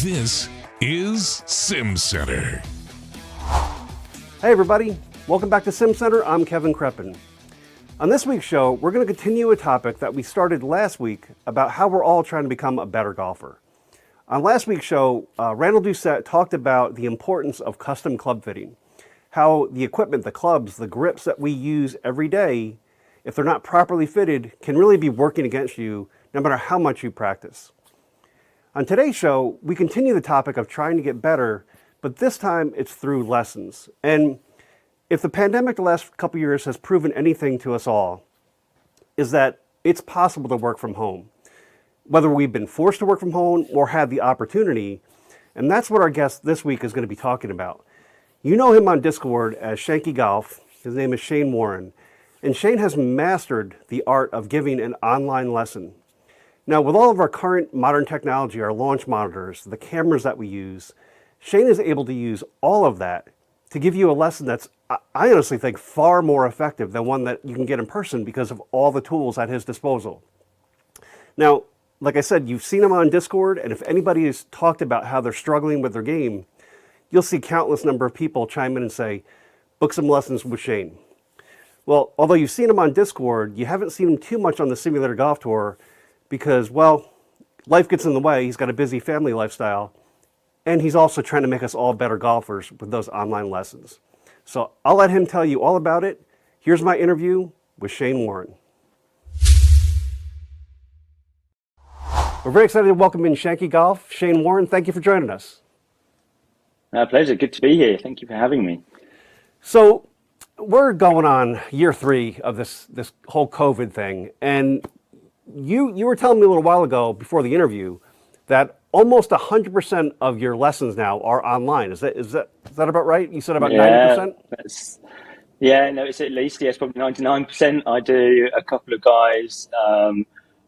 This is SimCenter. Hey everybody, welcome back to SimCenter. I'm Kevin Kreppen. On this week's show, we're going to continue a topic that we started last week about how we're all trying to become a better golfer. On last week's show, Randall Doucette talked about the importance of custom club fitting, how the equipment, the clubs, the grips that we use every day, if they're not properly fitted, can really be working against you no matter how much you practice. On today's show, we continue the topic of trying to get better, but this time it's through lessons. And if the pandemic the last couple years has proven anything to us all, is that it's possible to work from home, whether we've been forced to work from home or had the opportunity. And that's what our guest this week is going to be talking about. You know him on Discord as ShankyGolf. His name is Shane Warren. And Shane has mastered the art of giving an online lesson. Now, with all of our current modern technology, our launch monitors, the cameras that we use, Shane is able to use all of that to give you a lesson that's, I honestly think, far more effective than one that you can get in person because of all the tools at his disposal. Now, like I said, you've seen him on Discord, and if anybody has talked about how they're struggling with their game, you'll see countless number of people chime in and say, book some lessons with Shane. Well, although you've seen him on Discord, you haven't seen him too much on the Simulator Golf Tour because, well, life gets in the way. He's got a busy family lifestyle, and he's also trying to make us all better golfers with those online lessons. So I'll let him tell you all about it. Here's my interview with Shane Warren. We're very excited to welcome in ShankyGolf. Shane Warren, thank you for joining us. Pleasure. Good to be here. Thank you for having me. So we're going on year 3 of this whole COVID thing, and you were telling me a little while ago before the interview that almost 100% of your lessons now are online. Is that about right? You said about 90%? It's at least, yes, probably 99%. I do a couple of guys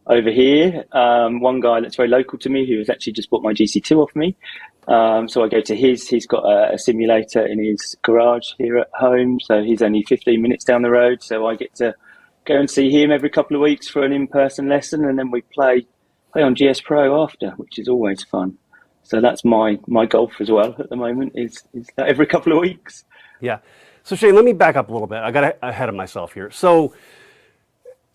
over here. One guy that's very local to me who has actually just bought my GC2 off me. So I go to his. He's got a simulator in his garage here at home. So he's only 15 minutes down the road. So I get to go and see him every couple of weeks for an in-person lesson. And then we play on GS Pro after, which is always fun. So that's my golf as well at the moment is that every couple of weeks. Yeah. So Shane, let me back up a little bit. I got ahead of myself here. So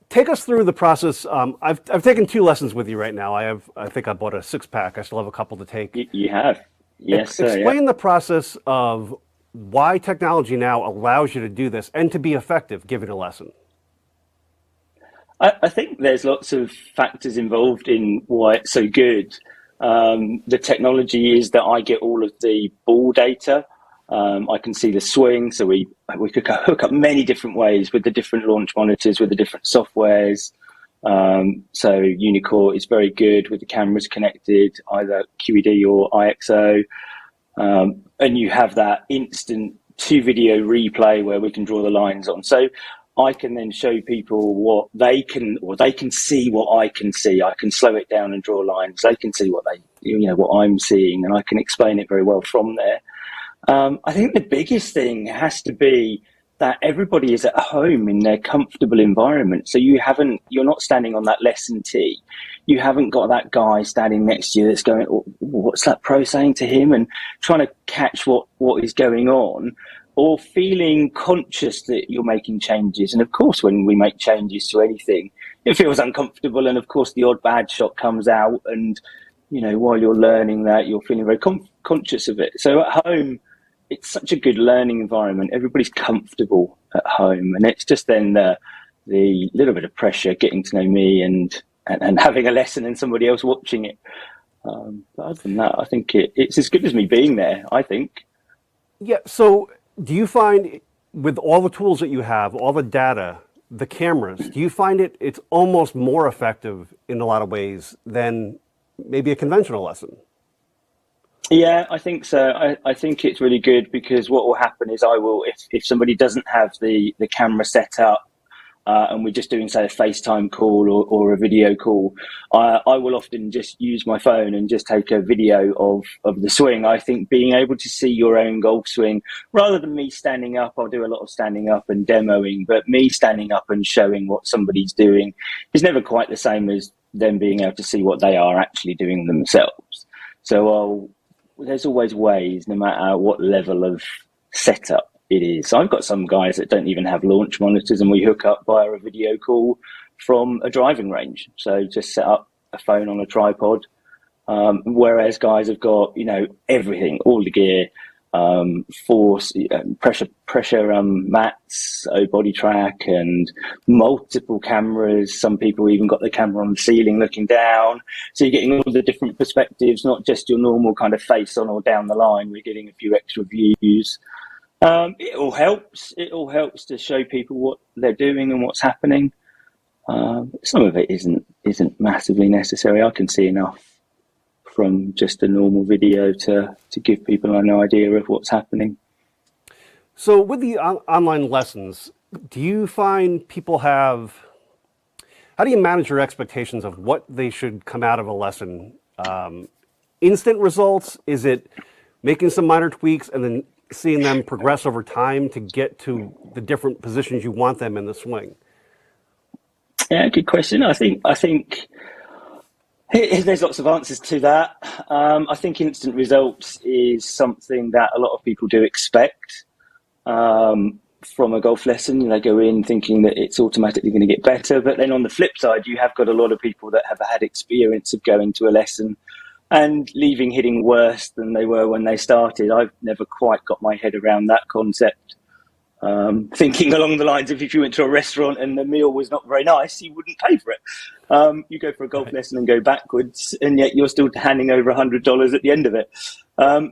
take us through the process. I've taken 2 lessons with you right now. I think I bought a 6-pack. I still have a couple to take. You have? Yes, sir. Explain the process of why technology now allows you to do this and to be effective giving a lesson. I think there's lots of factors involved in why it's so good. The technology is that I get all of the ball data. I can see the swing, so we could hook up many different ways with the different launch monitors, with the different softwares. So Unicore is very good with the cameras connected, either QED or IXO. And you have that instant 2-video replay where we can draw the lines on. So I can then show people what they can, or they can see what I can see. I can slow it down and draw lines. They can see what what I'm seeing, and I can explain it very well from there. I think the biggest thing has to be that everybody is at home in their comfortable environment. So you're not standing on that lesson tee. You haven't got that guy standing next to you that's going, oh, what's that pro saying to him? And trying to catch what is going on, or feeling conscious that you're making changes. And of course, when we make changes to anything, it feels uncomfortable. And of course, the odd bad shot comes out. And, while you're learning that, you're feeling very conscious of it. So at home, it's such a good learning environment. Everybody's comfortable at home. And it's just then the little bit of pressure getting to know me and having a lesson and somebody else watching it. But other than that, I think it's as good as me being there, I think. Yeah. So do you find with all the tools that you have, all the data, the cameras, do you find it's almost more effective in a lot of ways than maybe a conventional lesson? Yeah, I think so. I think it's really good because what will happen is if somebody doesn't have the camera set up and we're just doing, say, a FaceTime call or a video call, I will often just use my phone and just take a video of the swing. I think being able to see your own golf swing, rather than me standing up, I'll do a lot of standing up and demoing, but me standing up and showing what somebody's doing is never quite the same as them being able to see what they are actually doing themselves. So there's always ways, no matter what level of setup it is. So I've got some guys that don't even have launch monitors, and we hook up via a video call from a driving range. So just set up a phone on a tripod. Whereas guys have got, everything, all the gear, force, pressure mats, body track, and multiple cameras. Some people even got the camera on the ceiling looking down. So you're getting all the different perspectives, not just your normal kind of face on or down the line. We're getting a few extra views. It all helps. It all helps to show people what they're doing and what's happening. Some of it isn't massively necessary. I can see enough from just a normal video to give people an idea of what's happening. So with the online lessons, do you find people how do you manage your expectations of what they should come out of a lesson? Instant results? Is it making some minor tweaks and then seeing them progress over time to get to the different positions you want them in the swing? Yeah, good question. I think there's lots of answers to that. I think instant results is something that a lot of people do expect from a golf lesson. They go in thinking that it's automatically going to get better. But then on the flip side, you have got a lot of people that have had experience of going to a lesson and leaving hitting worse than they were when they started. I've never quite got my head around that concept. Thinking along the lines of if you went to a restaurant and the meal was not very nice, you wouldn't pay for it. You go for a golf lesson and go backwards, and yet you're still handing over $100 at the end of it.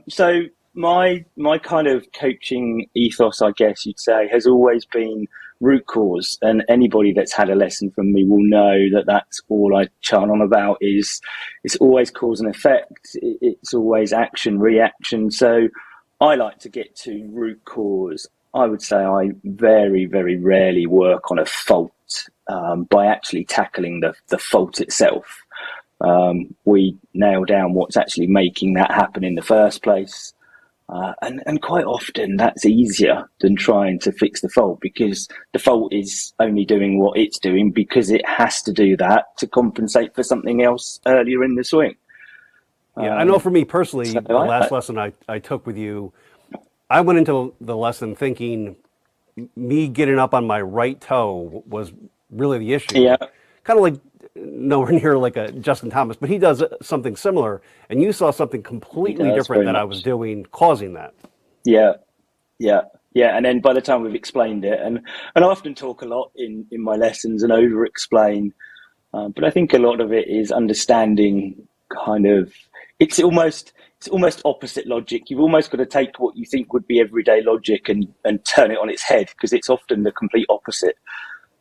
So my kind of coaching ethos, I guess you'd say, has always been root cause. And anybody that's had a lesson from me will know that that's all I chant on about. It's always cause and effect. It's always action, reaction. So I like to get to root cause. I would say I very, very rarely work on a fault by actually tackling the fault itself. We nail down what's actually making that happen in the first place. And quite often that's easier than trying to fix the fault, because the fault is only doing what it's doing because it has to do that to compensate for something else earlier in the swing. Yeah, I know for me personally, the last lesson I took with you, I went into the lesson thinking me getting up on my right toe was really the issue. Yeah. Kind of like nowhere near like a Justin Thomas, but he does something similar, and you saw something completely different that I was doing causing that. Yeah. And then by the time we've explained it, and I often talk a lot in my lessons and over-explain, but I think a lot of it is understanding kind of, it's almost opposite logic. You've almost got to take what you think would be everyday logic and turn it on its head, because it's often the complete opposite.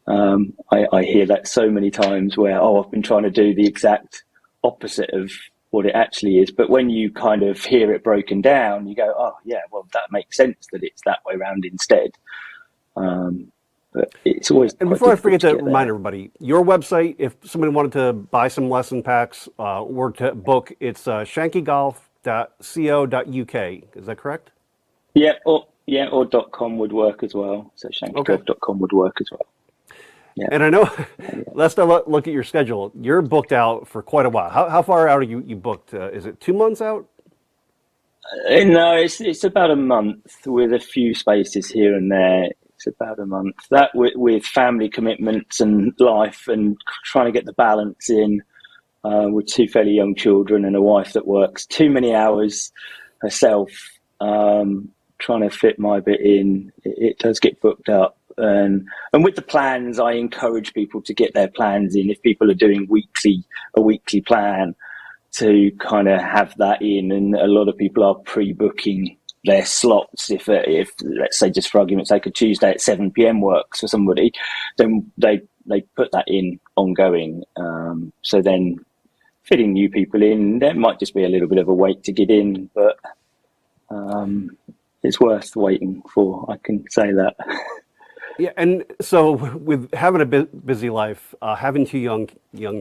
I hear that so many times where, I've been trying to do the exact opposite of what it actually is. But when you kind of hear it broken down, you go, oh, yeah, well, that makes sense that it's that way around instead. But it's always. And before I forget to remind everybody, your website, if somebody wanted to buy some lesson packs or to book, it's shankygolf.co.uk. Is that correct? Yeah, or .com would work as well. So shankygolf.com would work as well. Yeah. And I know, let's not look at your schedule. You're booked out for quite a while. How far out are you booked? Is it 2 months out? No, it's about a month with a few spaces here and there. It's about a month. That with family commitments and life and trying to get the balance in with two fairly young children and a wife that works too many hours herself, trying to fit my bit in, it does get booked up. And with the plans, I encourage people to get their plans in. If people are doing a weekly plan, to kind of have that in. And a lot of people are pre-booking their slots. If let's say, just for argument's sake, a Tuesday at 7 p.m. works for somebody, then they put that in ongoing. So then fitting new people in, there might just be a little bit of a wait to get in, but it's worth waiting for, I can say that. Yeah, and so with having a busy life, having two young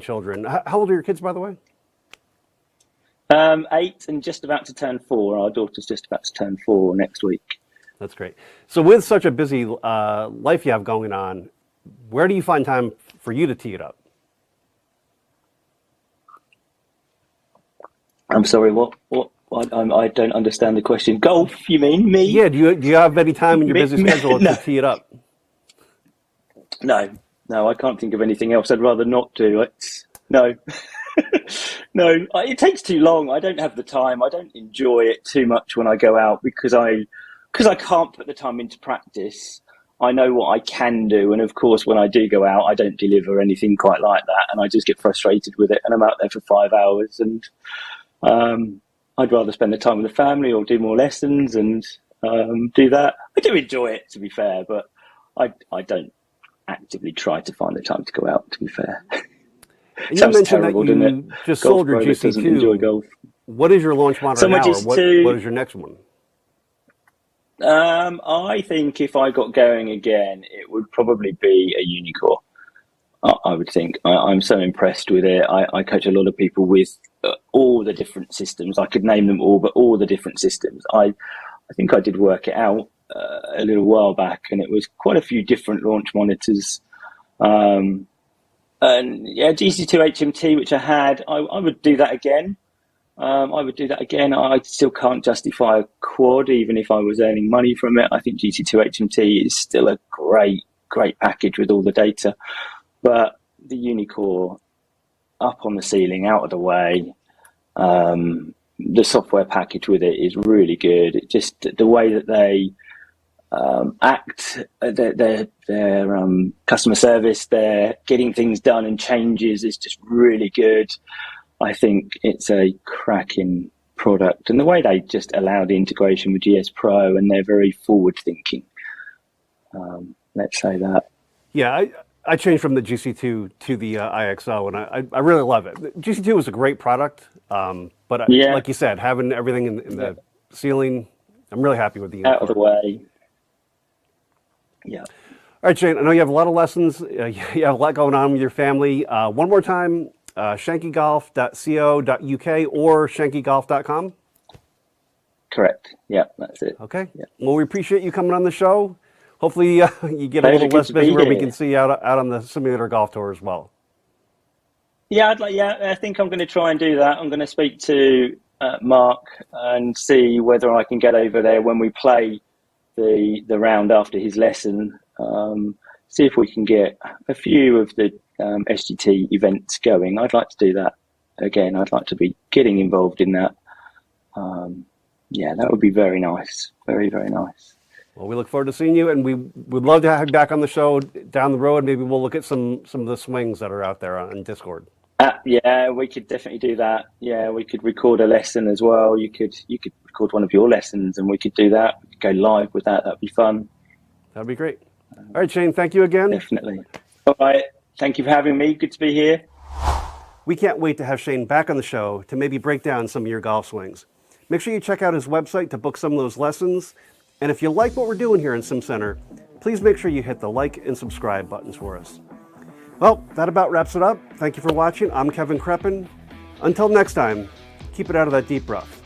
children, how old are your kids, by the way? 8 and just about to turn 4. Our daughter's just about to turn 4 next week. That's great. So with such a busy life you have going on, where do you find time for you to tee it up? I'm sorry, what? I don't understand the question. Golf, you mean? Me? Yeah, do you have any time in your Me- busy schedule no. to tee it up? No, I can't think of anything else. I'd rather not do it. No, no, it takes too long. I don't have the time. I don't enjoy it too much when I go out because I can't put the time into practice. I know what I can do, and of course, when I do go out, I don't deliver anything quite like that, and I just get frustrated with it, and I'm out there for 5 hours, and I'd rather spend the time with the family or do more lessons and do that. I do enjoy it, to be fair, but I don't actively try to find the time to go out, to be fair. And you Sounds mentioned terrible, that doesn't you it? just Golf sold your pro that doesn't enjoy golf. GC2. What is your launch monitor So my now, or GC2 what is your next one? I think if I got going again, it would probably be a Unicore. I would think. I'm so impressed with it. I coach a lot of people with all the different systems. I could name them all, but all the different systems. I think I did work it out a little while back, and it was quite a few different launch monitors. And yeah, GC2 HMT, which I had, I would do that again. I still can't justify a quad, even if I was earning money from it. I think GC2 HMT is still a great package with all the data. But the Unicore, up on the ceiling, out of the way, the software package with it is really good. It just, the way that they act, their customer service, their getting things done and changes is just really good. I think it's a cracking product, and the way they just allow the integration with GS Pro, and they're very forward thinking. Let's say that. Yeah, I changed from the GC2 to the IXO, and I really love it. GC2 was a great product, but Yeah. like you said, having everything in the ceiling, I'm really happy with the Out of the Unicore. way. Yeah. All right, Shane, I know you have a lot of lessons. You have a lot going on with your family. One more time, shankygolf.co.uk or shankygolf.com. Correct. Yeah, that's it. Okay. Yeah. Well, we appreciate you coming on the show. Hopefully, you get a Pleasure, little good less to be busy where we here. can see you out on the simulator golf tour as well. Yeah, I think I'm going to try and do that. I'm going to speak to Mark and see whether I can get over there when we play the round after his lesson. See if we can get a few of the SGT events going. I'd like to do that again. I'd like to be getting involved in that. Yeah, that would be very nice. Very, very nice. Well, we look forward to seeing you, and we would love to have you back on the show down the road. Maybe we'll look at some of the swings that are out there on Discord. Yeah, we could definitely do that. Yeah, we could record a lesson as well. You could record one of your lessons, and we could do that. We could go live with that. That'd be fun. That'd be great. All right, Shane, thank you again. Definitely. All right. Thank you for having me. Good to be here. We can't wait to have Shane back on the show to maybe break down some of your golf swings. Make sure you check out his website to book some of those lessons. And if you like what we're doing here in SimCenter, please make sure you hit the like and subscribe buttons for us. Well, that about wraps it up. Thank you for watching. I'm Kevin Kreppen. Until next time, keep it out of that deep rough.